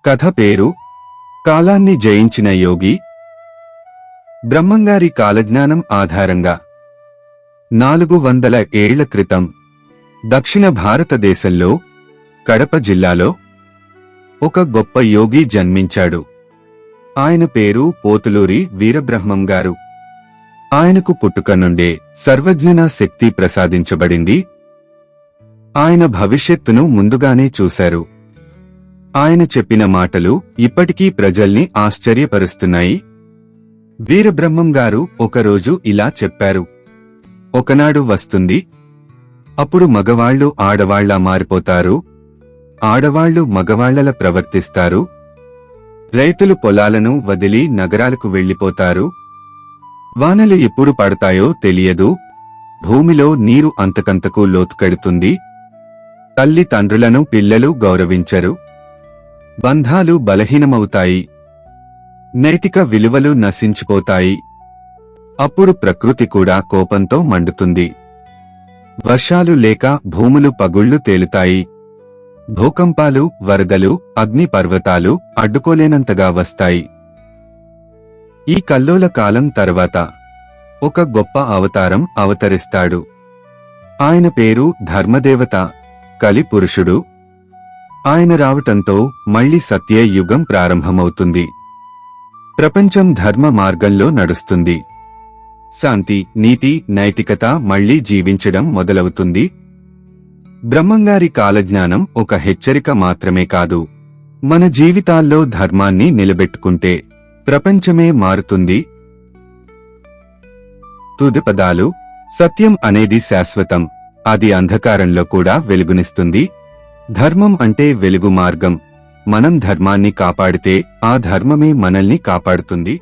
కథ పేరు కాలాన్ని జయించిన యోగి. బ్రహ్మంగారి కాలజ్ఞానం ఆధారంగా 400 ఏళ్ల క్రితం దక్షిణ భారతదేశంలో కడప జిల్లాలో ఒక గొప్ప యోగి జన్మించాడు. ఆయన పేరు పోతులూరి వీరబ్రహ్మం గారు. ఆయనకు పుట్టుక నుండే సర్వజ్ఞన శక్తి ప్రసాదించబడింది. ఆయన భవిష్యత్తును ముందుగానే చూశారు. ఆయన చెప్పిన మాటలు ఇప్పటికీ ప్రజల్ని ఆశ్చర్యపరుస్తున్నాయి. వీరబ్రహ్మం గారు ఒకరోజు ఇలా చెప్పారు. ఒకనాడు వస్తుంది, అప్పుడు మగవాళ్లు ఆడవాళ్లా మారిపోతారు, ఆడవాళ్లు మగవాళ్లలా ప్రవర్తిస్తారు, రైతులు పొలాలను వదిలి నగరాలకు వెళ్లిపోతారు, వానలు ఎప్పుడు పడతాయో తెలియదు, భూమిలో నీరు అంతకంతకు లోతుకెడుతుంది, తల్లి తండ్రులను పిల్లలు గౌరవించరు, బంధాలు బలహీనమవుతాయి, నైతిక విలువలు నశించిపోతాయి. అప్పుడు ప్రకృతి కూడా కోపంతో మండుతుంది. వర్షాలు లేక భూములు పగుళ్లు తేలుతాయి. భూకంపాలు, వరదలు, అగ్ని పర్వతాలు అడ్డుకోలేనంతగా వస్తాయి. ఈ కల్లోల కాలం తర్వాత ఒక గొప్ప అవతారం అవతరిస్తాడు. ఆయన పేరు ధర్మదేవత, కలి పురుషుడు. ఆయన రావటంతో మళ్లీ సత్య యుగం ప్రారంభమవుతుంది. ప్రపంచం ధర్మ మార్గంలో నడుస్తుంది. శాంతి, నీతి, నైతికత మళ్లీ జీవించడం మొదలవుతుంది. బ్రహ్మంగారి కాలజ్ఞానం ఒక హెచ్చరిక మాత్రమే కాదు. మన జీవితాల్లో ధర్మాన్ని నిలబెట్టుకుంటే ప్రపంచమే మారుతుంది. తుది పదాలు: సత్యం అనేది శాశ్వతం, అది అంధకారంలో కూడా వెలుగునిస్తుంది. ధర్మం అంటే వెలుగు మార్గం. మనం ధర్మాన్ని కాపాడితే ఆ ధర్మమే మనల్ని కాపాడుతుంది.